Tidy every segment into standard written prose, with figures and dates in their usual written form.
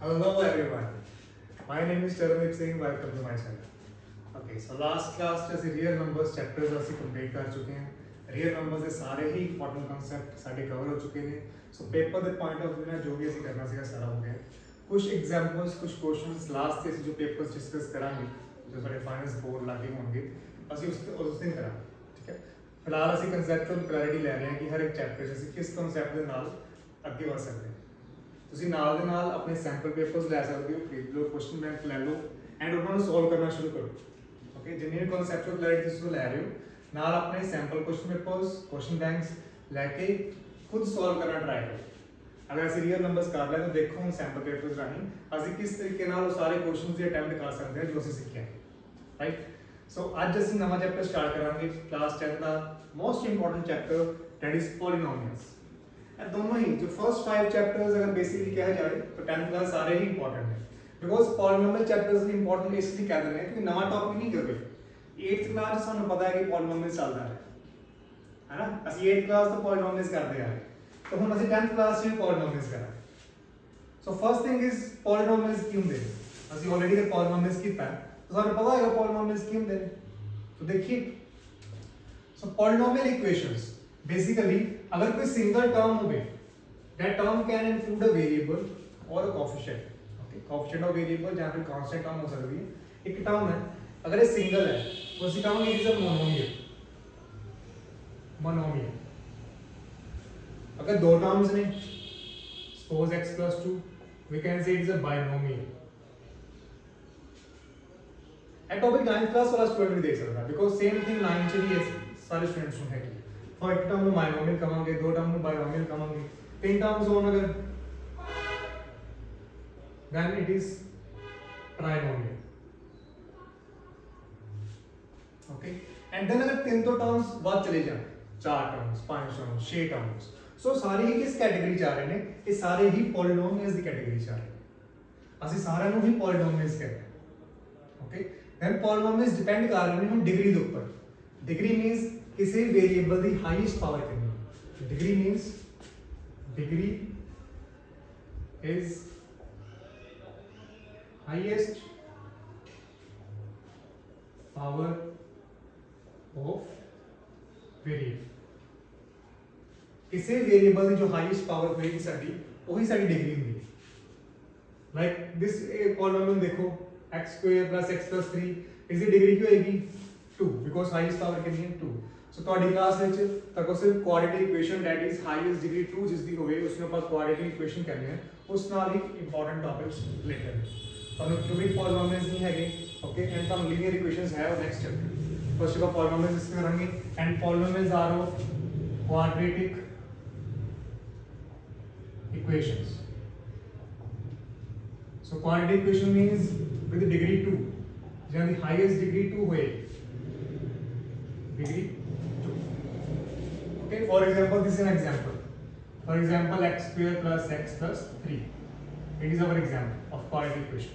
Hello everyone. My name is Charandeep Singh. Welcome to my channel. Okay, so last class ਚ ਅਸੀਂ real numbers chapters ਅਸੀਂ complete ਕਰ ਚੁੱਕੇ ਹਾਂ. Real numbers ਦੇ ਸਾਰੇ ਹੀ important concept ਸਾਡੇ cover ਹੋ ਚੁੱਕੇ ਨੇ. So paper ਦੇ point of view ਨਾਲ ਜੋ ਵੀ ਅਸੀਂ ਕਰਨਾ ਸੀਗਾ ਸਾਰਾ ਹੋ ਗਿਆ. ਕੁਝ examples, ਕੁਝ questions last ਤੇ ਅਸੀਂ ਜੋ papers discuss ਕਰਾਂਗੇ, ਜੋ ਸਾਡੇ finals board ਲਾਗੇ ਹੋਣਗੇ, ਅਸੀਂ ਉਸ ਦਿਨ ਕਰਾਂਗੇ. ਠੀਕ ਹੈ. ਫਿਲਹਾਲ ਅਸੀਂ conceptual clarity ਲੈ ਰਹੇ ਹਾਂ ਕਿ ਹਰ ਇੱਕ chapter 'ਚ ਅਸੀਂ ਕਿਸ concept ਦੇ ਨਾਲ ਅੱਗੇ ਵਧ ਸਕਦੇ ਹਾਂ. ਤੁਸੀਂ ਨਾਲ ਦੇ ਨਾਲ ਆਪਣੇ ਸੈਂਪਲ ਪੇਪਰਸ ਲੈ ਸਕਦੇ ਹੋ, ਖਰੀਦ ਲਓ, ਕੁਐਸਚਨ ਬੈਂਕ ਲੈ ਲਓ ਐਂਡ ਉਹਨਾਂ ਨੂੰ ਸੋਲਵ ਕਰਨਾ ਸ਼ੁਰੂ ਕਰੋ. ਓਕੇ, ਜਿੰਨੇ ਵੀ ਕਨਸੈਪਚੁਅਲ ਕਲੈਰਿਟੀ ਤੁਸੀਂ ਲੈ ਰਹੇ ਹੋ, ਨਾਲ ਆਪਣੇ sample question papers, question banks ਲੈ ਕੇ ਖੁਦ ਸੋਲਵ ਕਰਨਾ ਟਰਾਈ ਕਰੋ. ਅਗਰ ਅਸੀਂ ਰੀਅਲ ਨੰਬਰਸ ਕਰ ਲਿਆ ਤਾਂ ਦੇਖੋ ਹੁਣ ਸੈਂਪਲ ਪੇਪਰਸ ਰਾਹੀਂ ਅਸੀਂ ਕਿਸ ਤਰੀਕੇ ਨਾਲ ਉਹ ਸਾਰੇ ਕੁਐਸਚਨਸ ਦੀ ਅਟੈਂਪਟ ਕਰ ਸਕਦੇ ਹਾਂ ਜੋ ਅਸੀਂ ਸਿੱਖਿਆ. ਰਾਈਟ, ਸੋ ਅੱਜ ਅਸੀਂ ਨਵਾਂ ਚੈਪਟਰ ਸਟਾਰਟ ਕਰਾਂਗੇ ਕਲਾਸ 10 ਦਾ most important chapter, that is polynomials. ਇਹ ਦੋਨੋਂ ਹੀ ਜੋ ਫਰਸਟ 5 ਚੈਪਟਰਸ ਅਗਰ ਬੇਸਿਕਲੀ ਕਿਹਾ ਜਾਏ ਤਾਂ 10th ਕਲਾਸ ਸਾਰੇ ਹੀ ਇੰਪੋਰਟੈਂਟ ਨੇ. ਬਿਕੋਜ਼ ਪੋਲੀਨੋਮੀਅਲ ਚੈਪਟਰਸ ਵੀ ਇੰਪੋਰਟੈਂਟ ਇਸ ਲਈ ਕਹਿ ਦਿੰਦੇ ਨੇ ਕਿ ਨਵਾਂ ਟੌਪਿਕ ਨਹੀਂ ਕਰਦੇ. 8th ਕਲਾਸ ਸਾਨੂੰ ਪਤਾ ਹੈ ਕਿ ਪੋਲੀਨੋਮੀਅਲ ਚੱਲਦਾ ਹੈ ਨਾ, ਅਸੀਂ 8th ਕਲਾਸ ਤੋਂ ਪੋਲੀਨੋਮੀਅਲਸ ਕਰਦੇ ਆ ਰਹੇ, ਤਾਂ ਹੁਣ ਅਸੀਂ 10th ਕਲਾਸ 'ਚ ਵੀ ਪੋਲੀਨੋਮੀਅਲਸ ਕਰਾਂਗੇ. ਸੋ ਫਰਸਟ ਥਿੰਗ ਇਜ਼ ਪੋਲੀਨੋਮੀਅਲਸ ਕੀ ਹੁੰਦੇ ਨੇ. ਅਸੀਂ ਆਲਰੇਡੀ ਜਦ ਪੋਲੀਨੋਮੀਅਲਸ ਕੀਤਾ ਤਾਂ ਸਾਨੂੰ ਪਤਾ ਹੈਗਾ ਪੋਲੀਨੋਮੀਅਲਸ ਕੀ ਹੁੰਦੇ ਨੇ. तो देखिए, सो पॉलिनोमियल इक्वेशंस बेसिकली अगर कोई सिंगल टर्म हो, that term can include a variable और अ कोएफिशिएंट. ओके, कोएफिशिएंट और वेरिएबल जहां पे कांस्टेंट टर्म हो सकती है. एक टर्म है अगर ये सिंगल है तो उसे कहेंगे it is a monomial. Monomial अगर दो टर्म्स ने, suppose x plus 2, we can say it is a binomial. Eight topic 9th class वाला स्टूडेंट भी देख सकता है बिकॉज़ सेम थिंग 9 च भी सारे स्टूडेंट्स ਨੂੰ ਹੈਗੀ. ਫॉर ਇੱਕ ਟਰਮ ਨੂੰ ਬਾਇਨੋਮੀਅਲ ਕਹਾਂਗੇ, ਦੋ ਟਰਮ ਨੂੰ ਬਾਇਨੋਮੀਅਲ ਕਹਾਂਗੇ, ਤਿੰਨ ਟਰਮਸ ਹੋਣ ਅਗਰ then it is trinomial. okay, and then अगर तीन तो टर्म्स बाद चले जाए, चार टर्म्स, पांच टर्म्स, छह टर्म्स, सो सारे ही किस कैटेगरी ਚ ਆ ਰਹੇ ਨੇ? ਇਹ ਸਾਰੇ ही ਪੋਲੀਨੋਮੀਅਲਸ ਦੀ ਕੈਟੇਗਰੀ ਚ ਆ ਰਹੇ ਨੇ. ਅਸੀਂ ਸਾਰਿਆਂ ਨੂੰ ਹੀ ਪੋਲੀਨੋਮੀਅਲਸ ਕਹਿੰਦੇ ਹਾਂ. okay, then polynomials depend कर रहे हैं हम डिग्री के ऊपर. डिग्री मींस किसी वेरिएबल की हाईएस्ट पावर कितनी. Degree means degree is highest power of variable. किसी वेरिएबल की जो हाईएस्ट पावर होगी साडी वही साडी डिग्री होगी. लाइक दिस पॉलिनोमियल देखो, x square plus x plus 3 इस दी डिग्री की होएगी 2 बिकॉज़ हाईएस्ट पावर कितनी है 2. सो ਤੁਹਾਡੀ ਕਲਾਸ ਵਿੱਚ ਤੱਕ ਸਿਰਫ quadratic equation that is highest degree 2 ਜਿਸ ਦੀ ਹੋਵੇ ਉਸ ਨੂੰ ਆਪਾਂ ਕੁਆਡ੍ਰੇਟਿਕ ਇਕੁਏਸ਼ਨ ਕਹਿੰਦੇ ਹਾਂ. ਉਸ ਨਾਲ ਹੀ ਇੰਪੋਰਟੈਂਟ ਟਾਪਿਕਸ ਰਿਲੇਟਡ ਨੇ. ਤੁਹਾਨੂੰ ਕਿਊਬਿਕ ਪੋਲੀਨੋਮੀਅਲਸ ਨਹੀਂ ਹੈਗੇ. ਓਕੇ, ਐਂਡ ਤੁਹਾਨੂੰ ਲੀਨੀਅਰ ਇਕੁਏਸ਼ਨਸ ਹੈ ਉਹ ਨੈਕਸਟ ਚੈਪਟਰ. ਫਸਟ ਆਪਾਂ ਪੋਲੀਨੋਮੀਅਲਸ ਇਸ ਕਰਾਂਗੇ and polynomials are of quadratic equations. So quadratic equation means with degree 2, जहाँ the highest degree 2 होए, degree 2. Okay, for example, this is an example. For example, x square plus x plus 3. It is our example of quadratic equation.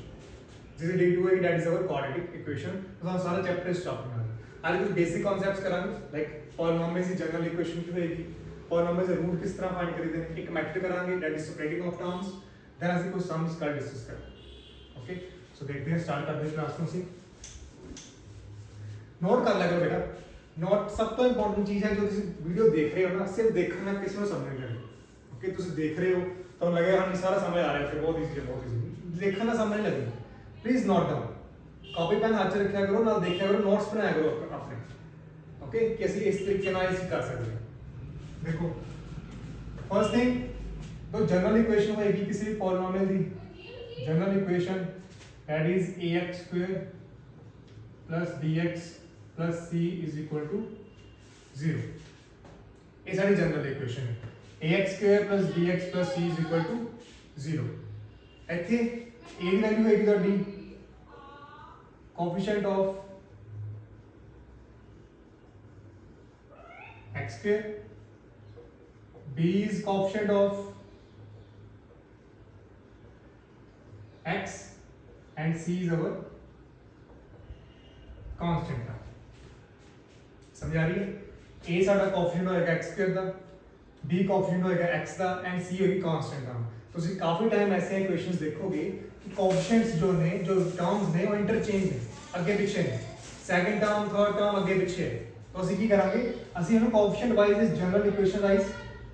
This is degree 2 है, that is our quadratic equation. तो हम सारा chapter stop में आगे. आगे कुछ basic concepts कराएंगे, like polynomials की general equation की होएगी, polynomials के रूट किस तरह फाइंड करेंगे, एक मेथड कराएंगे, that is separating of terms. then ਅਸੀਂ ਕੁਝ ਸਮਸ ਕਰ ਡਿਸਕਸ ਕਰਾਂਗੇ. ਓਕੇ, ਸੋ ਦੇਖਦੇ ਹਾਂ, ਸਟਾਰਟ ਕਰਦੇ ਹਾਂ ਕਲਾਸ ਨੂੰ. ਅਸੀਂ ਨੋਟ ਕਰ ਲਿਆ ਕਰੋ ਬੇਟਾ. ਨੋਟ ਸਭ ਤੋਂ ਇੰਪੋਰਟੈਂਟ ਚੀਜ਼ ਹੈ. ਜੋ ਤੁਸੀਂ ਵੀਡੀਓ ਦੇਖ ਰਹੇ ਹੋ ਨਾ, ਸਿਰਫ ਦੇਖਣਾ, ਕਿਸੇ ਨੂੰ ਸਮਝ ਨਹੀਂ ਲੱਗਣੀ. ਓਕੇ, ਤੁਸੀਂ ਦੇਖ ਰਹੇ ਹੋ ਤੁਹਾਨੂੰ ਲੱਗੇਗਾ ਹਾਂ ਸਾਰਾ ਸਮਝ ਆ ਰਿਹਾ, ਫਿਰ ਬਹੁਤ ਈਜ਼ੀ ਹੈ, ਬਹੁਤ ਈਜ਼ੀ. ਦੇਖਣ ਦਾ ਸਮਝ ਨਹੀਂ ਲੱਗਣੀ. Please note down, copy pen ਹੱਥ 'ਚ ਰੱਖਿਆ ਕਰੋ, ਨਾਲ ਦੇਖਿਆ ਕਰੋ, ਨੋਟਸ ਬਣਾਇਆ ਕਰੋ ਆਪਣੇ. ਓਕੇ, ਕਿ ਅਸੀਂ ਇਸ ਤਰੀਕੇ ਨਾਲ ਇਸ ਕਰ ਸਕਦੇ ਹਾਂ. ਦੇਖੋ, ਫਰਸਟ ਥਿੰਗ, तो जनरल इक्वेशन होएगी किसी भी पॉलिनोमियल की general equation that is ax square plus bx plus c is equal to 0. ये सारी जनरल इक्वेशन है. ax square plus bx plus c is equal to 0. ਇੱਥੇ a ਦੀ ਵੈਲਿਊ ਹੈਗੀ ਤੁਹਾਡੀ coefficient of x square, b is coefficient of x and c is our constant term. समझ आ रही है? a साडा कोएफिशिएंट होएगा x square दा, b coefficient होएगा x दा एंड c होगी कांस्टेंट टर्म. ਤੁਸੀਂ ਕਾਫੀ ਟਾਈਮ ਐਸੇ ਇਕੁਏਸ਼ਨਸ ਦੇਖੋਗੇ ਕਿ ਕੋਐਫੀਸ਼ੀਐਂਟਸ ਜੋ ਟਰਮਸ ਨੇ ਉਹ ਇੰਟਰਚੇਂਜ ਨੇ, ਅੱਗੇ ਪਿੱਛੇ ਨੇ, ਸੈਕੰਡ ਟਰਮ ਥਰਡ ਟਰਮ ਅੱਗੇ ਪਿੱਛੇ ਹੈ। तो ਅਸੀਂ ਕੀ ਕਰਾਂਗੇ, ਅਸੀਂ ਇਹਨੂੰ ਕੋਐਫੀਸ਼ੀਐਂਟ ਵਾਈਜ਼ ਇਸ ਜਨਰਲ ਇਕੁਏਸ਼ਨ ਵਾਈਜ਼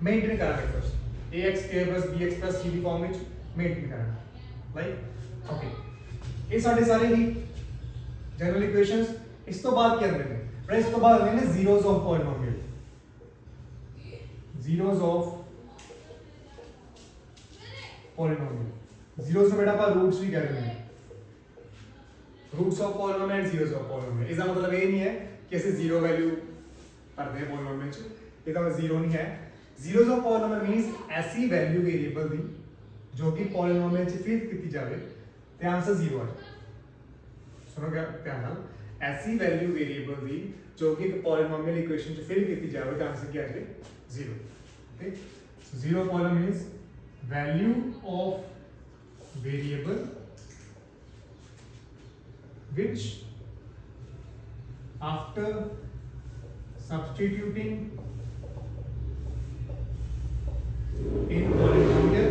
ਮੇਨਟੇਨ ਕਰਾਂਗੇ। ਫਸਟ ax² + bx + c ਦੀ ਫਾਰਮ ਵਿੱਚ ਮੇਨਟੇਨ ਕਰਾਂਗੇ, ਰਾਈਟ। ਓਕੇ, ਇਹ ਸਾਡੇ ਸਾਰੇ ਹੀ ਜਨਰਲ ਇਕੁਏਸ਼ਨਸ। ਇਸ ਤੋਂ ਬਾਅਦ ਕੀ ਆਉਂਦੇ ਨੇ, ਇਸ ਤੋਂ ਬਾਅਦ ਆਉਂਦੇ ਨੇ zeros of polynomial. Zeros of polynomial, zeros ਨੂੰ ਬੇਟਾ ਆਪਾਂ ਰੂਟਸ ਵੀ ਕਹਿੰਦੇ ਨੇ, roots of polynomial and zeros of polynomial. इसका मतलब ये नहीं है कि ऐसे जीरो वैल्यू भरते हैं पॉलिनोमियल च, ਇਹਦਾ मतलब जीरो नहीं है। जीरोस ऑफ पॉलिनोमियल मींस ऐसी वैल्यू वेरिएबल दी जो कि पॉलिनोमियल च फिट की जाए ते आंसर जीरो आ जाए। सुनो क्या ध्यान नाल, ऐसी वैल्यू वेरिएबल दी जो कि पॉलिनोमियल इक्वेशन च फिट की जाए तो आंसर क्या आ जाए, zero. Okay, so zero polynomial means value of variable which after substituting in polynomial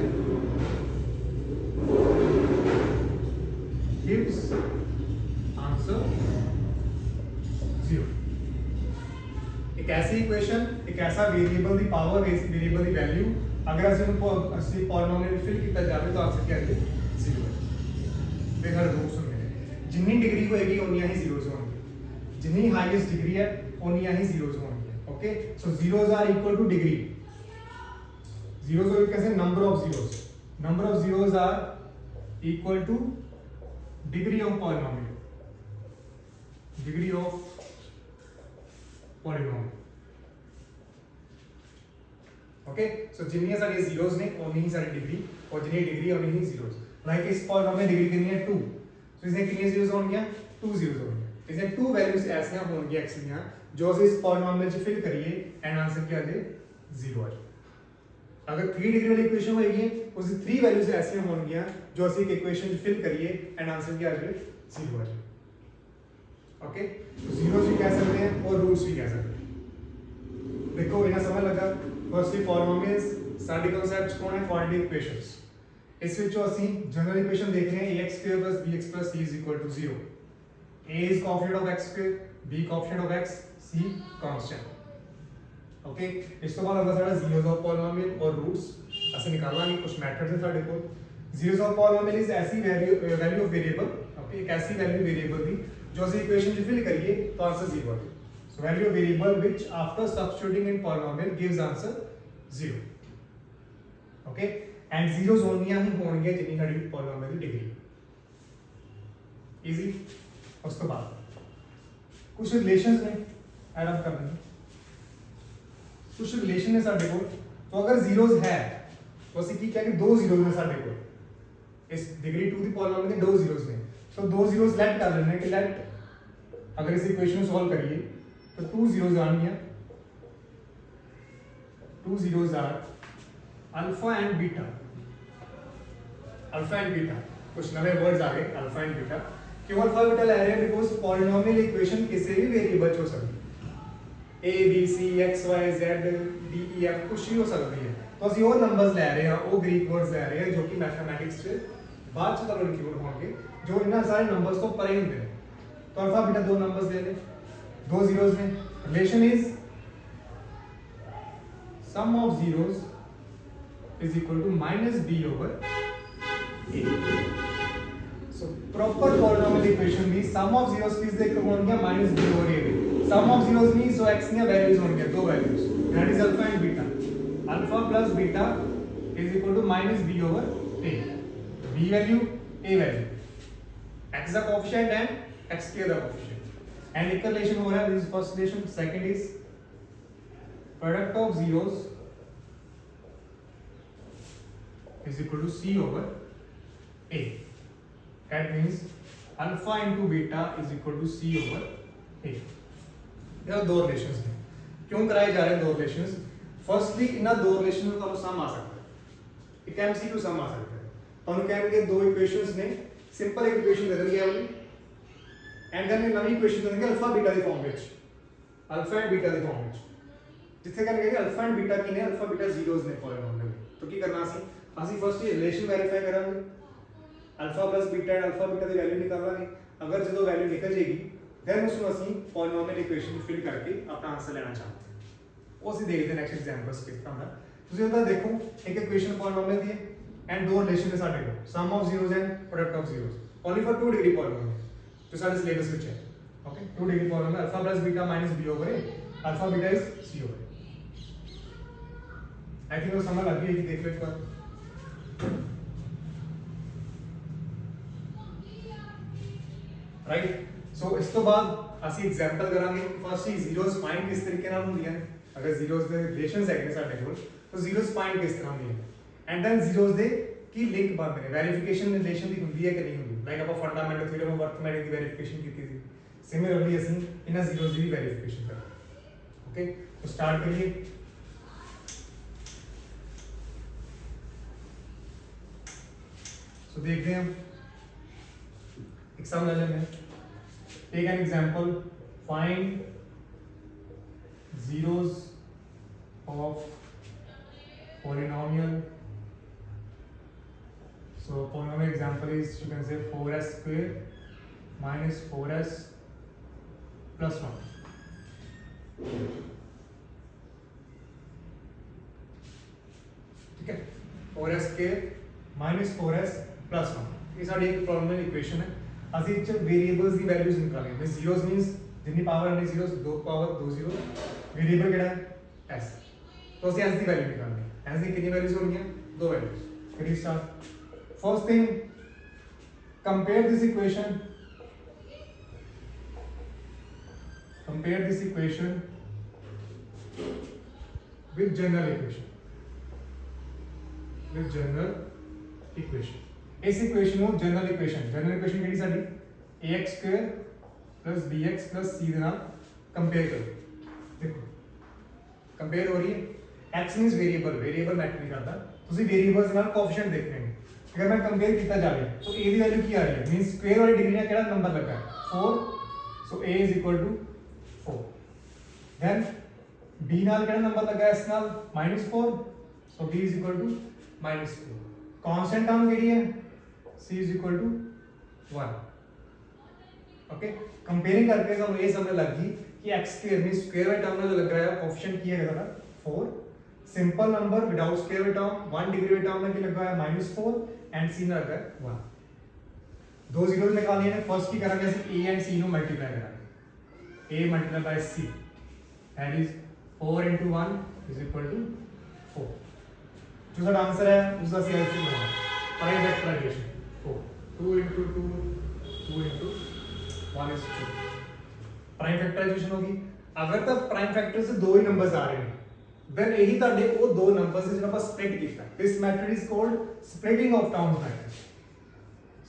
gives answer zero। एक ऐसी इक्वेशन, एक ऐसा variable the power, variable the value अगर ਅਸੀਂ पॉलिनोमियल फिल किया जाए तो आंसर क्या है, जीरो है। फिर हर रूट्स जिन्नी डिग्री होएगी उन्नी ही जीरोज होंगे, जिन्नी हाईएस्ट डिग्री है उन्नी ही जीरोज होंगे। Okay, so zeros are equal to degree. Zeros और कैसे, number of zeros, number of zeros are equal to degree of polynomial, degree of polynomial. Okay, so जिन्नी सारी जीरोज ने उन्नी ही सारी डिग्री, और जिन्नी डिग्री उन्नी ही जीरोज। लाइक इस पॉलिनोमियल डिग्री कितनी है, 2, तो इसमें कितनी जीरोस होंगे, 2 जीरोस होंगे। इसमें 2 वैल्यूज ऐसी होंगी x ਦੀਆਂ जो ਅਸੀਂ इस पॉलिनोमियल ਚ फिल करिए एंड आंसर क्या आ जाए, जीरो आ जाए। अगर 3 डिग्री वाली इक्वेशन होएगी उसकी 3 वैल्यूज ऐसी होंगी जो ਅਸੀਂ एक इक्वेशन ਚ फिल करिए एंड आंसर क्या आ जाए, जीरो आ जाए। ओके, तो जीरोस भी कह सकते हैं और रूट्स भी कह सकते हैं। देखो इतना समझ लगा। फर्स्टली पॉलिनोमियल्स साडी कांसेप्ट कौन है, क्वाड्रेटिक इक्वेशंस। इस विचों ਅਸੀਂ जनरल इक्वेशन देख रहे हैं ax² + bx + c = 0। a is coefficient of x², b coefficient of x, c constant। Okay, इस तो बाद अगर साडा जीरोस ऑफ पॉलिनोमियल और रूट्स ਅਸੀਂ निकालांगे। कुछ मेथड्स हैं ਸਾਡੇ ਕੋਲ। जीरोस ऑफ पॉलिनोमियल इज ऐसी वैल्यू ऑफ वेरिएबल, ओके, एक ऐसी वैल्यू वेरिएबल दी जो ਅਸੀਂ इक्वेशन ਚ फिल करिए तो आंसर जीरो आ जाए। So value of variable which after substituting in polynomial gives answer zero. Okay, and zeros होंगियां ही होंगे जितनी साडी पॉलिनोमियल की डिग्री। इजी। उस तो बाद कुछ रिलेशंस ने ऐड अप करने, कुछ रिलेशन है साडे कोल। तो अगर जीरोस है तो ਅਸੀਂ ਕੀ ਕਿਹਾ ਕਿ दो जीरोस ने साडे कोल, इस डिग्री 2 दी पॉलिनोमियल के 2 जीरोस ने। तो 2 जीरोस लेट कर लेने कि लेट अगर इस इक्वेशन को सॉल्व करिए तो 2 जीरोस आएंगे, 2 zeros are alpha and beta. Alpha and beta, कुछ नए वर्ड्स आ गए अल्फा एंड बीटा। क्यों अल्फा बीटा ले रहे हैं, बिकॉज पॉलिनोमियल इक्वेशन किसी भी वेरिएबल हो सकती है, a b c x y z d e f कुछ भी हो सकती है। तो ਅਸੀਂ ਉਹ ਨੰਬਰਸ ਲੈ ਰਹੇ ਹਾਂ, ਉਹ ਗ੍ਰੀਕ ਵਰਡਸ ਲੈ ਰਹੇ ਹਾਂ ਜੋ ਕਿ ਮੈਥਮੈਟਿਕਸ 'ਚ ਬਾਅਦ 'ਚ ਤੁਹਾਨੂੰ ਇਨਕਲੂਡ ਹੋਣਗੇ, ਜੋ ਇਹਨਾਂ ਸਾਰੇ ਨੰਬਰਸ ਤੋਂ ਪਰੇ ਹੁੰਦੇ ਨੇ। तो अल्फा बीटा दो नंबर्स ले ले, 2 जीरोस में। Relation is sum of zeros is equal to -b/a। So proper polynomial equation में sum of zeros किस देख होंगे, -b/a में। Sum of zeros means so x की वैल्यूज होंगे, दो values, that is alpha and beta। Alpha plus beta is equal to -b/a। b value, a value, x का coefficient and x के का कोएफिशिएंट, and एक relation हो रहा है। This is first relation. Second is product of zeros is equal to c/a। That means alpha into beta is equal to c/a। ये दो relations हैं। क्यों कराए जा रहे हैं दो रिलेशंस? फर्स्टली इन दो रिलेशन में तो सम आ सकता है, एक एमसीक्यू सम आ सकता है। तो हम कहेंगे दो इक्वेशंस ने सिंपल एक इक्वेशन दे देंगे वाली एंड देन नवी इक्वेशन दे देंगे अल्फा बीटा दी फॉर्म ਵਿੱਚ, अल्फा एंड बीटा दी फॉर्म ਵਿੱਚ, जिथे कहेंगे अल्फा एंड बीटा की ने अल्फा बीटा जीरोस ने पॉलिनोमियल। तो की करना सी ਅਸੀਂ ਫਸਟ ਹੀ ਰਿਲੇਸ਼ਨ ਵੈਰੀਫਾਈ ਕਰਾਂਗੇ alpha plus beta and alpha beta ਦੀ ਵੈਲਿਊ ਨਿਕਾਲ ਲਾਂਗੇ ਅਗਰ ਜਦੋਂ ਵੈਲਿਊ ਨਿਕਲ ਜਾਏਗੀ ਦੈਨ ਉਸ ਨੂੰ ਅਸੀਂ ਪੋਲੀਨੋਮੀਅਲ ਇਕੁਏਸ਼ਨ ਨੂੰ ਫਿਲ ਕਰਕੇ ਆਪਣਾ ਆਨਸਰ ਲੈਣਾ ਚਾਹਾਂਗੇ ਉਹ ਅਸੀਂ ਦੇਖਦੇ ਹਾਂ ਨੈਕਸਟ ਐਗਜ਼ਾਮਪਲਸ ਕਿਸ ਤਰ੍ਹਾਂ ਦਾ ਤੁਸੀਂ ਉਹਦਾ ਦੇਖੋ ਇੱਕ ਇਕੁਏਸ਼ਨ ਪੋਲੀਨੋਮੀਅਲ ਦੀ ਹੈ ਐਂਡ ਦੋ ਰਿਲੇਸ਼ਨ ਨੇ ਸਾਡੇ ਕੋਲ sum of zeros and product of zeros only for 2 degree polynomial ਜੋ ਸਾਡੇ ਸਿਲੇਬਸ ਵਿੱਚ ਹੈ okay 2 degree polynomial alpha plus beta minus b over a alpha beta is c over a I think वो समझ लग गई है देख लो एक बार राइट सो इस तो बाद ਅਸੀਂ ਐਗਜ਼ਾਮਪਲ ਕਰਾਂਗੇ ਫਸਟ ਹੀ ਜ਼ੀਰੋਜ਼ ਫਾਈਂਡ ਕਿਸ ਤਰੀਕੇ ਨਾਲ ਹੁੰਦੀਆਂ ਨੇ ਅਗਰ ਜ਼ੀਰੋਜ਼ ਦੇ ਰਿਲੇਸ਼ਨਸ ਹੈਗੇ ਸਾਡੇ ਕੋਲ ਤਾਂ ਜ਼ੀਰੋਜ਼ ਫਾਈਂਡ ਕਿਸ ਤਰ੍ਹਾਂ ਹੁੰਦੀਆਂ ਐਂਡ ਦੈਨ ਜ਼ੀਰੋਜ਼ ਦੇ ਕੀ ਲਿੰਕ ਬਣਦੇ ਨੇ ਵੈਰੀਫਿਕੇਸ਼ਨ ਰਿਲੇਸ਼ਨ ਦੀ ਹੁੰਦੀ ਹੈ ਕਿ ਨਹੀਂ ਹੁੰਦੀ ਲਾਈਕ ਆਪਾਂ fundamental theorem of arithmetic the verification ਕੀਤੀ ਸੀ सिमिलरली ਅਸੀਂ ਇਹਨਾਂ ਜ਼ੀਰੋਜ਼ ਦੀ ਵੈਰੀਫਿਕੇਸ਼ਨ ਕਰਾਂਗੇ ओके तो स्टार्ट करिए सो देखते हैं हम एक सम ले लेते हैं take an example find zeros of polynomial so polynomial example is you can say 4s square minus 4s plus 1 ठीक है 4s square minus 4s plus 1 ये साडी एक पॉलिनोमियल इक्वेशन है ਅਸੀਂ ਇਹ ਚ वेरिएबल्स ਦੀ ਵੈਲਿਊਜ਼ ਨਿਕਾਲਣੀ ਹੈ zeros means जितनी पावर अन्य zeros दो पावर दो जीरो वेरिएबल केड़ा है s तो ਅਸੀਂ s ਦੀ ਵੈਲਿਊ ਨਿਕਾਲਣੀ ਹੈ s ਦੀ ਕਿੰਨੀ ਵੈਲਿਊਜ਼ ਹੋਣਗੀਆਂ ਦੋ ਵੈਲਿਊਜ਼ ਕਰੀ start first thing compare this equation with general equation इस इक्वेशन को जनरल इक्वेशन केड़ी साडी ax square plus bx plus c ਦੇ ਨਾਲ कंपेयर करो देखो कंपेयर हो रही है x मींस वेरिएबल मैटर नहीं करता ਤੁਸੀਂ वेरिएबल्स ਨਾਲ कोएफिशिएंट देखने हैं अगर मैं कंपेयर किया जाए तो a की वैल्यू क्या आ रही है मींस स्क्वायर वाली डिग्री में केड़ा नंबर लगा है 4 so a is equal to 4 then b नाल केड़ा नंबर लगा है इस नाल -4 so b is equal to -4 constant term केड़ी है c is equal to 1 okay comparing करके तो ये समझ लग गई कि x स्क्वायर मींस स्क्वायर वाले टर्म में जो लग रहा है कोएफिशिएंट किया गया था 4 सिंपल नंबर विदाउट स्क्वायर वाले टर्म 1 डिग्री वाले टर्म में क्या लगा है -4 एंड c में लगा है 1 दो जीरोस निकालने हैं फर्स्ट की करेंगे ऐसे a एंड c नो मल्टीप्लाई करेंगे a multiply by c that is 4 into 1 is equal to 4 जो साडा आंसर है उसका सी एलसीएम बनाओ prime factorization 4 2 into 2 2 into 1 is 2 prime factorization होगी अगर तक प्राइम फैक्टर से दो ही नंबर्स आ रहे हैं then यही ताडे वो दो नंबर्स जिन्हें ਆਪਾਂ स्प्लिट ਕੀਤਾ this method is called splitting of terms method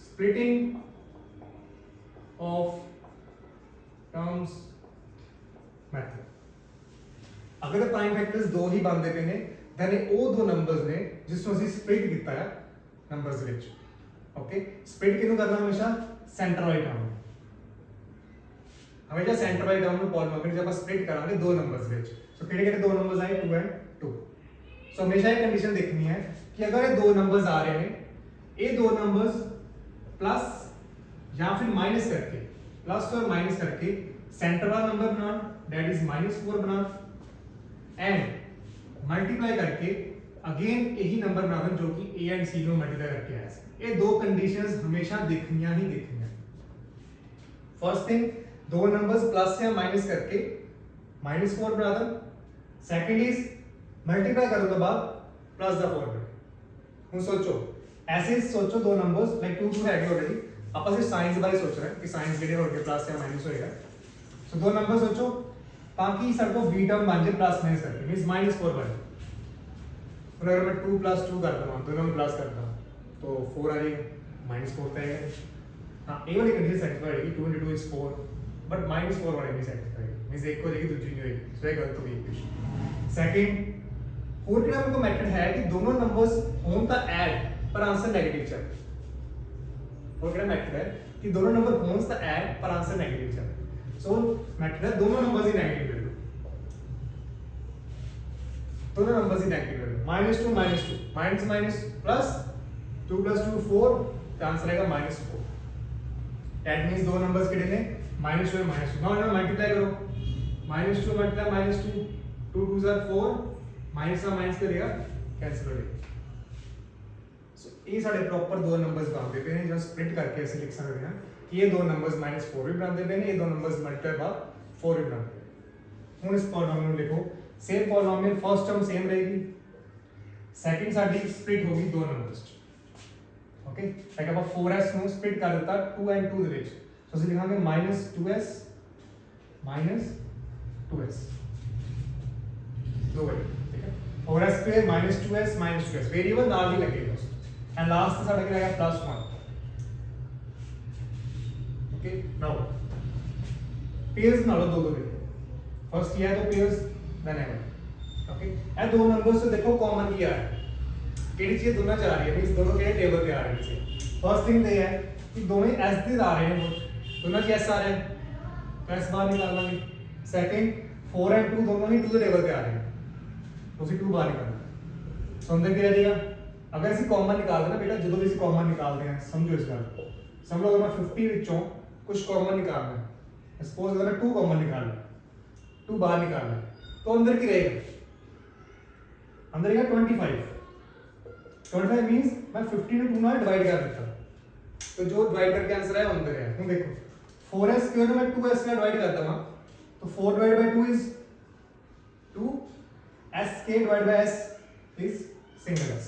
splitting of terms method अगर प्राइम फैक्टर्स दो ही बनते पे ने then वो दो नंबर्स ने जिसको ਅਸੀਂ स्प्लिट ਕੀਤਾ है नंबर्स ਵਿੱਚ ओके स्प्लिट ਕਿਹਨੂੰ ਕਰਨਾ ਹਮੇਸ਼ਾ सेंटर वाले टर्म हमेशा सेंटर वाले टर्म ਨੂੰ ਪੋਲੀਨੋਮੀਅਲ जब ਆਪਾਂ स्प्लिट करांगे दो नंबर्स ਵਿੱਚ तो केड़े दो नंबर्स आए 2 एंड 2 सो हमेशा ये कंडीशन देखनी है कि अगर ये दो नंबर्स आ रहे हैं ये दो नंबर्स प्लस या फिर माइनस करके प्लस और माइनस करके सेंटर वाला number banana that is -4 banana and multiply करके अगेन यही नंबर बनाना जो कि a एंड c को मल्टीप्लाई करके आया है ये दो कंडीशंस हमेशा देखनियां ही देखनियां फर्स्ट थिंग दो नंबर्स प्लस या माइनस करके -4 बना दो सेकंड इज मल्टीप्लाई करो तो बाद प्लस द 4 ਹੁਣ सोचो ऐसे सोचो दो नंबर्स लाइक 2 2 है ऑलरेडी ਆਪਾਂ सिर्फ साइंस बारे सोच रहे हैं कि साइंस किहड़े होਣਗੇ प्लस या माइनस होएगा सो दो नंबर सोचो ताकि ਸਾਡੇ को b टर्म बन जाए प्लस माइनस करके मींस -4 बन और अगर मैं 2 + 2 कर दूंगा दोनों में प्लस करता हूं तो 4 आ जाएगा -4 तो आएगा हां ये वाली कंडीशन सेटिस्फाई होगी 2 * 2 is 4 बट -4 वाली नहीं सेटिस्फाई मींस एक को लेके दूसरी नहीं होगी सो ये गलत होगी इक्वेशन सेकंड और क्या हमको मेथड है कि दोनों नंबर्स हों तो ऐड पर आंसर नेगेटिव चले और क्या मेथड है कि दोनों नंबर हों तो ऐड पर आंसर नेगेटिव चले सो मेथड है दोनों नंबर्स ही नेगेटिव ले लो दोनों नंबर्स ही नेगेटिव है। -2 -2 माइनस माइनस प्लस 2 + 2 4, तो आंसर आएगा -4। दैट मींस दो नंबर्स कितने हैं -2 और -2। नाउ इन्हें मल्टीप्लाई करो, -2 मल्टीप्लाई -2, 2 2 ज़ा 4, माइनस का माइनस करेगा कैंसिल हो जाएगा। सो ये सारे प्रॉपर दो नंबर्स बनते पे हैं जो स्प्लिट करके ऐसे लिख सकते हैं कि ये दो नंबर्स -4 भी बनते पे हैं, ये दो नंबर्स मल्टीप्लाई बाय 4 भी बनते हैं। ਹੁਣ ਇਸ ਪੋਲੀਨੋਮੀਅਲ ਲਿਖੋ, same polynomial first term same रहेगी, सेकंड साडी स्प्लिट होगी दो नंबर्स च। ओके लाइक ਆਪਾਂ 4s ਨੂੰ स्प्लिट कर ਦਿੱਤਾ 2 and 2 ਦੇ ਵਿੱਚ, ਸੋ ਅਸੀਂ ਲਿਖਾਂਗੇ -2s -2s दो बार, ठीक है। 4s square -2s -2s variable ਨਾਲ ही लगेगा एंड लास्ट से साडा क्या आएगा +1। ओके नाउ पेयर्स बना लो दो दो के, फर्स्ट किया है तो पेयर्स देन एवर। ओके ये दो नंबर्स से देखो कॉमन किया है, केड़ी चीज दोनों च आ रही है, मींस दोनों के टेबल पे आ रहे हैं। फर्स्ट थिंग ये है कि दोनों एस दे आ रहे हैं, दोनों के एस आ रहे हैं तो एस बाहर निकाल लांगे। सेकंड 4 and 2 दोनों ही 2 के टेबल पे आ रहे हैं तो उसी 2 बाहर निकालना। सो अंदर क्या रह जाएगा, अगर इसे कॉमन निकाल देना बेटा, जो भी इसे कॉमन निकालते हैं समझो इस बात को, समझ लो अगर मैं 50 विचों कुछ कॉमन निकालना है, सपोज अगर मैं 2 कॉमन निकालना है, 2 बाहर निकालना है, तो अंदर की रहेगा, अंदर रहेगा 25 मींस मैं 50 को 2 ना डिवाइड कर देता, तो जो डिवाइड करके आंसर आया अंदर है। तुम देखो 4s स्क्वायर में 2s में डिवाइड करता हूं तो 4 divide by 2 is 2, s k divide by s is single s।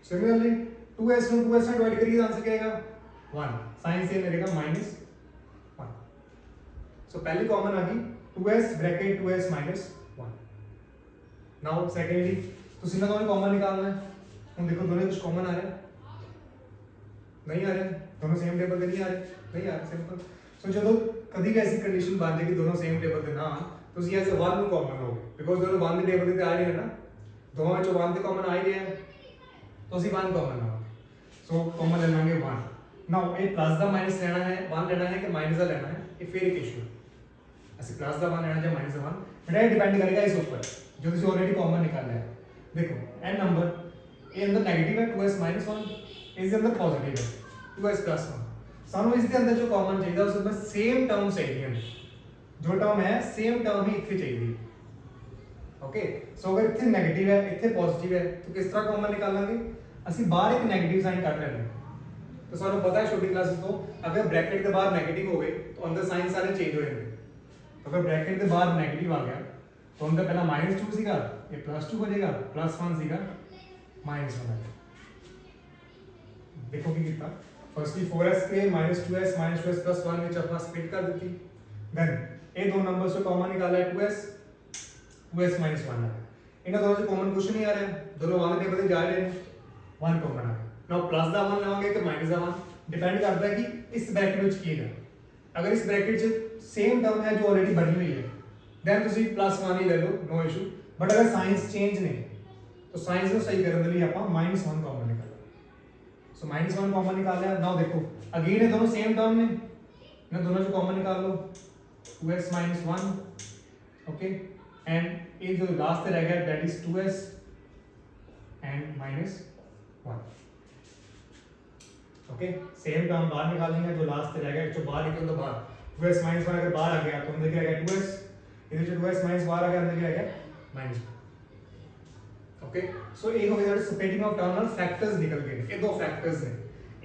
Similarly 2s को 2s में डिवाइड करिए आंसर क्या आएगा 1, साइन से मिलेगा -1। सो पहली कॉमन आ गई 2s bracket 2s -1। Now secondly तो सीधा दोनों कॉमन निकालना है, हम देखो दोनों कुछ कॉमन आ रहा है, नहीं आ रहा है, दोनों सेम टेबल पे नहीं आ रहे, नहीं आ रहा सिंपल। सो जो कभी भी ऐसी कंडीशन बन जाए कि दोनों सेम टेबल पे ना तो सी ऐसे 1 ਨੂੰ कॉमन हो गए, बिकॉज़ दोनों 1 ਦੇ टेबल ਤੇ ਆ ਰਹੇ ਹਨ ਨਾ, दोनों ਵਿੱਚੋਂ 1 ਤੇ कॉमन आ ही गया है तो ਅਸੀਂ 1 कॉमन ना, सो कॉमन ले लेंगे 1। नाउ ये प्लस ਦਾ माइनस लेना है, 1 लेना है कि माइनस ਦਾ लेना है, ये फिर एक इशू है। ਅਸੀਂ प्लस ਦਾ 1 लेना या माइनस ਦਾ 1, बट ये डिपेंड करेगा इस ऊपर जो ਤੁਸੀਂ ऑलरेडी कॉमन निकाला है। देखो n नंबर ये अंदर नेगेटिव है 2s -1, इसके अंदर पॉजिटिव है 2s +1। ਸਾਨੂੰ ਇਸ ਦੇ ਅੰਦਰ ਜੋ ਕਾਮਨ ਚਾਹੀਦਾ ਉਸ ਵਿੱਚ ਸੇਮ ਟਰਮ ਚਾਹੀਦੀਆਂ ਨੇ, ਜੋ ਟਰਮ ਹੈ ਸੇਮ ਟਰਮ ਹੀ ਇੱਥੇ ਚਾਹੀਦੀ ਹੈ। ओके सो अगर ਇੱਥੇ 네ਗੇਟਿਵ ਹੈ ਇੱਥੇ ਪੋਜ਼ਿਟਿਵ ਹੈ तो किस तरह ਕਾਮਨ ਨਿਕਾਲਾਂਗੇ, ਅਸੀਂ ਬਾਹਰ ਇੱਕ 네ਗੇਟਿਵ ਸਾਈਨ ਕੱਢ ਲੈਣਾ ਹੈ। तो ਸਾਨੂੰ पता है छोटी क्लासेस तो अगर ब्रैकेट के बाहर नेगेटिव हो गए तो अंदर साइन सारे चेंज हो जाएंगे। तो अगर ब्रैकेट के बाहर नेगेटिव आ गया तो अंदर पहला -2 ਸੀਗਾ, ये +2 हो जाएगा, +1 ਸੀਗਾ, -1 आ गया। देखो ਕੀ ਕੀਤਾ, फर्स्टली 4s के -2s +1 ਵਿੱਚ ਆਪਣਾ स्प्लिट कर ਦਿੱਤੀ, देन ये दो नंबर्स से कॉमन निकाला है 2s -1 है, इनका दोनों से कॉमन कुछ नहीं आ रहा है, दोनों 1 टेबल पे जा रहे हैं, 1 कॉमन आ गया। नाउ प्लस ਦਾ 1 ਲਵਾਂਗੇ ਕਿ ਮਾਈਨਸ ਦਾ 1 डिपेंड करता है कि इस ब्रैकेट ਵਿੱਚ ਕੀ ਹੈ। अगर इस ब्रैकेट ਚ सेम टर्म है जो ऑलरेडी बनी हुई है देन ਤੁਸੀਂ +1 ही ले लो, नो इशू। बट अगर साइंस चेंज ने तो साइंस ਨੂੰ सही ਕਰਨ ਦੇ ਲਈ ਆਪਾਂ -1 कॉमन निकालना। सो -1 कॉमन निकाल लिया। नाउ देखो अगेन ये दोनों सेम टर्म में, ना दोनों से कॉमन निकाल लो 2s -1। ओके एंड ये जो लास्ट रह गया that is 2s and -1। Okay same term बाहर निकालेंगे, जो लास्ट रह गया जो बाहर निकल तो बाहर 2s -1 अगर बाहर आ गया तो अंदर क्या आ गया 2s, इधर जो 2s माइनस बाहर आ गया अंदर क्या आ गया -1। ओके सो ये हो गया स्प्लिटिंग ऑफ टर्मिनल फैक्टर्स निकल गए, ये दो फैक्टर्स हैं।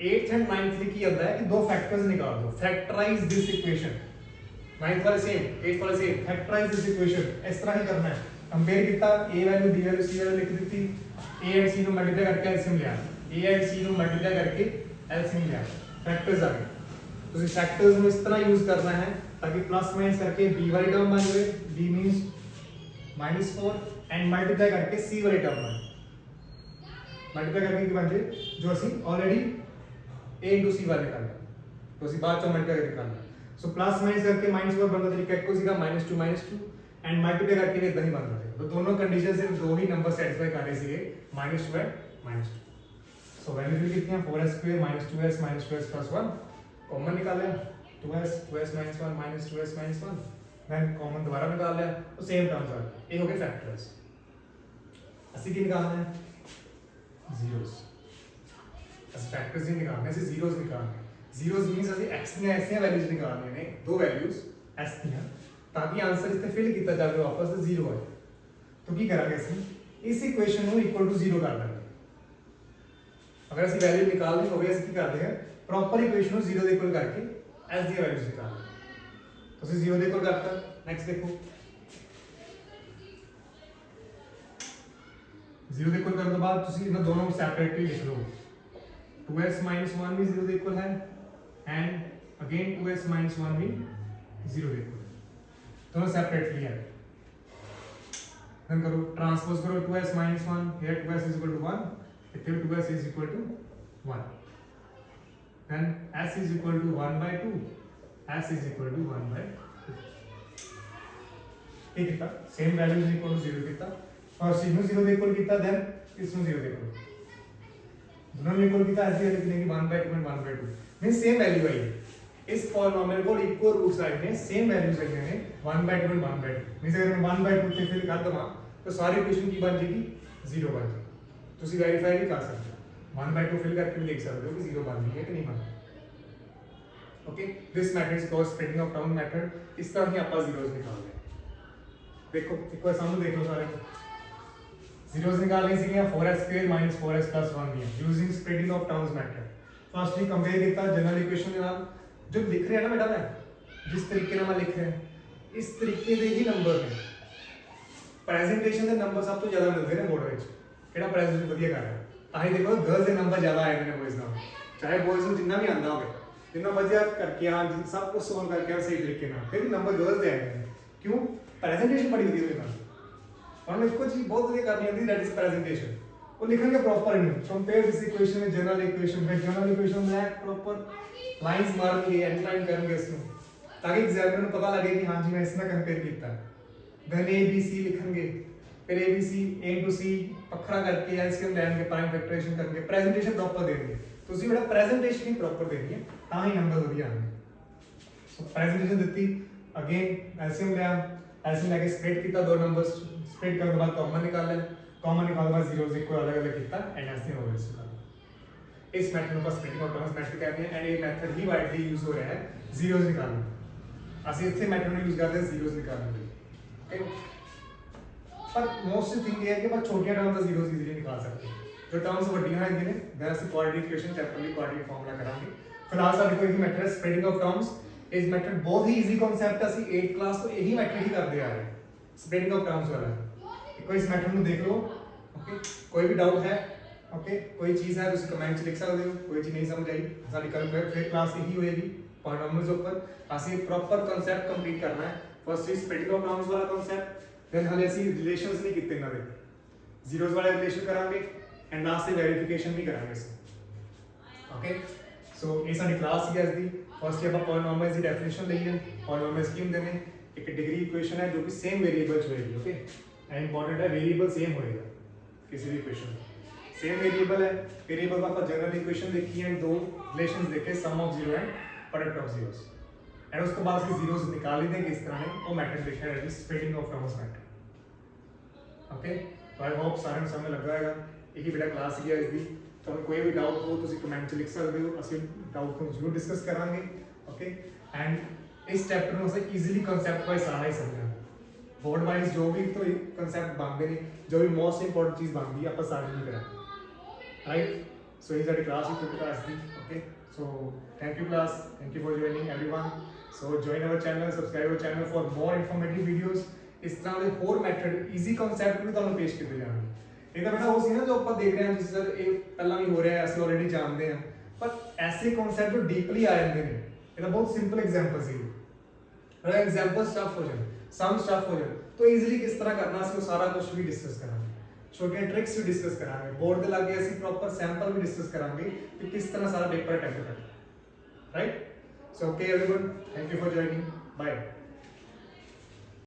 8th एंड 9th में की आता है कि दो फैक्टर्स निकाल दो, फैक्टराइज दिस इक्वेशन। 9th वाले सेम 8th वाले सेम, फैक्टराइज दिस इक्वेशन इस तरह ही करना है। कंपेयर किया a value b value c value लिख दी, a एंड c ਨੂੰ मल्टीप्लाई करके एलसीएम लिया, a एंड c ਨੂੰ मल्टीप्लाई करके एलसीएम लिया, फैक्टर्स आ गए। तो इस फैक्टर्स ਨੂੰ इस तरह यूज करना है ताकि प्लस माइनस करके b वाली टर्म बन जाए, b मींस -4 एंड मल्टीप्लाई करके c वाली टर्म बन, मल्टीप्लाई करके की बन जाए जो ਅਸੀਂ ऑलरेडी a into c वाले निकाले, तो ਅਸੀਂ बाद ਚ मल्टीप्लाई करके निकालना। सो प्लस माइनस करके -4 बनता तरीका एक को सीखा -2 एंड मल्टीप्लाई करके इतना ही बनता है। तो दोनों कंडीशन सिर्फ दो ही नंबर सेटिस्फाई कर रहे थे, -2 एंड -2। सो वैल्यू कितनी है 4s स्क्वायर -2s +1 कॉमन निकाल लिया, 2s -1 -2s -1 देन कॉमन दोबारा निकाल लिया तो सेम टर्म्स आ गए, ये हो गए फैक्टर्स। ਅਸੀਂ ਕੀ ਨਿਕਾਲਣਾ ਹੈ zeros ਅਸੀਂ ਫੈਕਟਰਸ ਨਹੀਂ ਨਿਕਾਲਣੇ ਅਸੀਂ zeros ਨਿਕਾਲਣੇ zeros means ਅਸੀਂ x ਦੀਆਂ ਐਸੀਆਂ ਵੈਲਿਊਜ਼ ਨਿਕਾਲਣੀਆਂ ਨੇ ਦੋ ਵੈਲਿਊਜ਼ s ਦੀਆਂ ਤਾਂ ਕਿ ਆਨਸਰ ਇਸ ਤੇ ਫਿਲ ਕੀਤਾ ਜਾਵੇ ਵਾਪਸ ਤੇ 0 ਆਏ तो ਕੀ ਕਰਾਂਗੇ ਅਸੀਂ ਇਸ ਇਕੁਏਸ਼ਨ ਨੂੰ ਇਕੁਅਲ ਟੂ 0 ਕਰ ਦਾਂਗੇ ਅਗਰ ਅਸੀਂ ਵੈਲਿਊ ਨਿਕਾਲਣੀ ਹੋਵੇ ਅਸੀਂ ਕੀ ਕਰਦੇ ਹਾਂ ਪ੍ਰੋਪਰ ਇਕੁਏਸ਼ਨ ਨੂੰ 0 ਦੇ ਇਕੁਅਲ ਕਰਕੇ s ਦੀ ਵੈਲਿਊਜ਼ ਨਿਕਾਲਦੇ ਤੁਸੀਂ 0 ਦੇ ਇਕੁਅਲ ਕਰਤਾ ਨੈਕਸਟ ਦੇਖੋ 0 ਦੇ ਇਕੁਅਲ ਕਰਨ ਤੋਂ ਬਾਅਦ ਤੁਸੀਂ ਇਹਨਾਂ ਦੋਨੋਂ ਨੂੰ ਸੈਪਰੇਟਲੀ ਲਿਖ ਲਓ 2s 1 ਵੀ 0 ਦੇ ਇਕੁਅਲ ਹੈ ਐਂਡ ਅਗੇਨ 2s 1 ਵੀ 0 ਦੇ ਇਕੁਅਲ दोनों सेपरेटली है then करो ट्रांसपोज करो 2s 1 here 2s is equal to 1 here 2s is equal to 1 then s is equal to 1 by 2 s is equal to 1 by 2 ठीक है same value is equal to 0 कितना first इसनु 0 दे equal कितना then इसनु 0 दे equal दोनों में इक्वल कितना ऐसे लिखने की 1 by 2 and 1 by 2 means same value आई है इस पॉलिनोमियल को इक्वल रूट्स आए ने सेम वैल्यूज आई ने 1 by 2 and 1 by 2 मींस अगर मैं 1 by 2 से फिल कर दवा तो सारी इक्वेशन की बन जाएगी 0 बन जाएगी ਤੁਸੀਂ ਵੈਰੀਫਾਈ ਵੀ ਕਰ ਸਕਦੇ ਹੋ 1 by 2 ਫਿਲ ਕਰਕੇ ਵੀ ਦੇਖ ਸਕਦੇ ਹੋ ਕਿ 0 ਬਣ ਗਈ ਹੈ ਕਿ ਨਹੀਂ ਬਣ okay this method is called splitting of term method ਇਸ ਤਰ੍ਹਾਂ ਹੀ ਆਪਾਂ ਜ਼ੀਰੋਜ਼ ਨਿਕਾਲਦੇ ਹਾਂ ਦੇਖੋ ਇੱਕ ਵਾਰ ਸਾਹਮਣੇ ਦੇਖ ਲਓ ਸਾਰੇ ਜ਼ੀਰੋਜ਼ ਨਿਕਾਲਣੇ ਸੀਗੀਆਂ 4s² 4s 1 ਦੀਆਂ using splitting of terms method firstly compare ਕੀਤਾ ਜਨਰਲ ਇਕੁਏਸ਼ਨ ਦੇ ਨਾਲ जो लिख रहे हैं ना बेटा मैं जिस तरीके ਨਾਲ मैं लिख रहा ਹਾਂ ਇਸ ਤਰੀਕੇ ਦੇ ਹੀ ਨੰਬਰ ਨੇ ਪ੍ਰੈਜੈਂਟੇਸ਼ਨ ਦੇ ਨੰਬਰ ਸਭ ਤੋਂ ਜ਼ਿਆਦਾ ਮਿਲਦੇ ਨੇ ਬੋਰਡ ਵਿੱਚ ਕਿਹੜਾ ਪ੍ਰੈਜੈਂਟੇਸ਼ਨ ਵਧੀਆ ਕਰ ਰਿਹਾ ਤਾਂ ਹੀ ਦੇਖੋ ਗਰਲਸ ਦੇ ਨੰਬਰ ਜ਼ਿਆਦਾ ਆਏ ਨੇ ਬॉयਜ਼ ਨਾਲ ਚਾਹੇ ਬॉयਜ਼ ਨੂੰ ਜਿੰਨਾ ਵੀ ਆਂਦਾ ਹੋਵੇ ਜਿੰਨਾ ਵਧੀਆ ਕਰਕੇ ਆ ਸਭ ਕੁਝ ਸੋਲਵ ਕਰਕੇ ਆ ਸਹੀ ਤਰੀਕੇ ਨਾਲ ਫਿਰ ਵੀ ਨੰਬਰ ਗਰਲਸ ਦੇ ਆਏ ਨੇ ਕਿਉਂ ਪ੍ਰੈਜੈਂਟੇਸ਼ਨ ਬੜੀ ਵਧੀਆ ਹੋਈ ਨਾਲ ਉਹਨਾਂ ਇੱਕੋ ਚੀਜ਼ ਬਹੁਤ ਵਧੀਆ ਕਰਨੀ ਆਉਂਦੀ ਦੈਟ ਇਜ਼ ਪ੍ਰੈਜੈਂਟੇਸ਼ਨ वो लिखेंगे proper in compare this equation with general equation में जनरल इक्वेशन में प्रॉपर लाइंस मारेंगे एंडलाइन करेंगे इसमें ताकि एग्जामिनर को पता लगे कि हां जी मैं इसने कंपेयर किया देन ए बी सी लिखेंगे फिर A B C A to सी पखरा करके एलसीएम लेंगे प्राइम फैक्टराइजेशन करके प्रेजेंटेशन प्रॉपर देंगे तो उसी बेटा प्रेजेंटेशन ही प्रॉपर देनी है ता ही नंबर बढ़िया आएंगे सो प्रेजेंटेशन देती अगेन एलसीएम लिया एलसीएम लेके स्प्लिट किया दो नंबर्स स्प्लिट करने के बाद कॉमन निकाल लिया कॉमन निकालने बाद जीरोस इक्वल अलग अलग किया एंड एस दी नंबर्स निकाल इस मेथड को स्प्लिटिंग ऑफ टर्म्स मेथड कहते हैं एंड ये मेथड ही वाइडली यूज हो रहा है जीरोस निकालने ਅਸੀਂ ਇੱਥੇ ਮੈਥਡ ਨੂੰ ਯੂਜ਼ ਕਰਦੇ ਹਾਂ ਜ਼ੀਰੋਸ ਨਿਕਾਲਣ ਲਈ ਓਕੇ ਪਰ ਮੋਸਟ ਥਿੰਗ ਇਹ ਹੈ ਕਿ ਆਪਾਂ ਛੋਟੀਆਂ ਟਰਮਸ ਦਾ ਜ਼ੀਰੋਸ ਈਜ਼ੀਲੀ ਨਿਕਾਲ ਸਕਦੇ ਹਾਂ ਜੋ ਟਰਮਸ ਵੱਡੀਆਂ ਹੈਗੀਆਂ ਨੇ ਦੈਨ ਅਸੀਂ ਕੁਆਡ੍ਰੈਟਿਕ ਇਕੁਏਸ਼ਨ ਚੈਪਟਰ ਲਈ ਕੁਆਡ੍ਰੈਟਿਕ ਫਾਰਮੂਲਾ ਕਰਾਂਗੇ ਫਿਲਹਾਲ ਸਾਡੇ ਕੋਲ ਇਹ ਮੈਥਡ ਹੈ ਸਪਲਿਟਿੰਗ ਆਫ ਟਰਮਸ ਇਸ ਮੈਥਡ ਬਹੁਤ ਹੀ ਈਜ਼ੀ ਕਨਸੈਪਟ ਅਸੀਂ 8th ਕਲਾਸ ਤੋਂ ਇਹੀ ਮੈਥਡ ਹੀ ਕਰਦੇ ਆ ਰਹੇ ਸਪਲਿਟਿੰਗ ਆਫ ਟਰਮਸ ਵਾਲਾ ਇੱਕ ਵਾਰ ਇਸ ਮੈਥਡ ਨੂੰ ਦੇਖ ਲਓ ਓਕੇ ਕੋਈ ਵੀ ਡਾਊਟ ਹੈ ਓਕੇ ਕੋਈ ਚੀਜ਼ ਹੈ ਤੁਸੀਂ ਕਮੈਂਟ 'ਚ ਲਿਖ ਸਕਦੇ ਹੋ ਕੋਈ ਚੀਜ਼ ਨਹੀਂ ਸਮਝ ਆਈ ਸਾਡੀ ਕੱਲ ਫਿਰ ਕਲਾਸ ਇਹੀ ਹੋਏਗੀ पॉलिनोमियल्स ऊपर ਅਸੀਂ ਪ੍ਰੋਪਰ ਕਨਸੈਪਟ ਕੰਪਲੀਟ ਕਰਨਾ ਹੈ ਫਸਟ ਇਜ਼ ਸਪਲਿਟਿੰਗ ਆਫ ਟਰਮਸ ਵਾਲਾ ਕਨਸੈਪਟ ਦੈਨ ਹਲੇ ਅਸੀਂ ਰਿਲੇਸ਼ਨਸ ਨਹੀਂ ਕੀਤੇ ਇਹਨਾਂ ਦੇ ਜ਼ੀਰੋਸ ਵਾਲੇ ਰਿਲੇਸ਼ਨ ਕਰਾਂਗੇ ਐਂਡ ਲਾਸਟ ਤੇ ਵੈਰੀਫਿਕੇਸ਼ਨ ਵੀ ਕਰਾਂਗੇ ਅਸੀਂ ਓਕੇ ਸੋ ਇਹ ਸਾਡੀ ਕਲਾਸ ਸੀ ਅੱਜ ਦੀ ਫਸਟ ਆਪਾਂ ਪੋਲੀਨੋਮੀਅਲਸ ਦੀ ਡੈਫੀਨੇਸ਼ਨ ਲਈ ਹੈ ਪੋਲੀਨੋਮੀਅਲਸ ਕੀ ਹੁੰਦੇ ਨੇ ਇੱਕ ਡਿਗਰੀ ਇਕੁਏਸ਼ਨ ਹੈ ਜੋ ਕਿ ਸੇਮ ਵੇਰੀਏਬਲ ਚ ਹੋਏਗੀ ਓਕੇ ਐਂਡ ਇੰਪੋਰਟੈਂਟ ਹੈ ਵੇਰੀਏਬਲ ਸੇਮ ਹੋਏਗਾ ਕਿਸੇ ਵੀ ਇਕੁਏਸ਼ਨ सेम वेरिएबल है वेरिएबल का जनरल इक्वेशन देखी है दो रिलेशंस देखे sum of zero and product of zeros and उसके बाद से जीरोस निकाल ही देंगे किस तरह ने वो मेथड देखा है is splitting of terms method okay तो आई होप सारे ਨੂੰ ਸਮਝ ਲੱਗ ਜਾਏਗਾ ਇਹੀ ਬੇਟਾ ਕਲਾਸ ਹੀ ਹੈ ਇਸ ਦੀ ਤੁਹਾਨੂੰ ਕੋਈ ਵੀ ਡਾਊਟ ਹੋ ਤੁਸੀਂ ਕਮੈਂਟ 'ਚ ਲਿਖ ਸਕਦੇ ਹੋ ਅਸੀਂ ਡਾਊਟ ਨੂੰ ਜ਼ਰੂਰ ਡਿਸਕਸ ਕਰਾਂਗੇ ਓਕੇ ਐਂਡ ਇਸ ਚੈਪਟਰ ਨੂੰ ਅਸੀਂ ਈਜ਼ੀਲੀ ਕਨਸੈਪਟ ਵਾਈਜ਼ ਸਾਰਾ ਹੀ ਸਮਝਾਂਗੇ बोर्ड वाइज जो भी तो कंसेप्ट बनते हैं जो भी मोस्ट इंपोर्टेंट चीज़ बनती है आप सारी नहीं करें राइट सो ये सारी class he class the okay so thank you class thank you for joining everyone so join our channel subscribe our channel for more informative videos इस तरह के होर मैथड ईजी कॉन्सैप्ट भी तुहानू पेश किए जाएंगे ये तो बेटा वो सी ना जो आप देख रहे हैं जिस तरह ये पहला भी हो रहा है असं ऑलरेडी जानते हैं पर ऐसे कॉन्सैप्ट जो डीपली आ जाते हैं ये तो बहुत सिंपल एग्जाम्पल सी अगर एग्जाम्पल स्टफ हो जाए सम स्टफ हो जाए तो इजीली किस तरह करना वो सारा कुछ भी डिस्कस करांगे छोटे ट्रिक्स भी डिस्कस करांगे बोर्ड दे लागे ਅਸੀਂ प्रॉपर सैंपल भी डिस्कस करांगे कि किस तरह सारा पेपर अटेम्प्ट करना right so okay everyone thank you for joining bye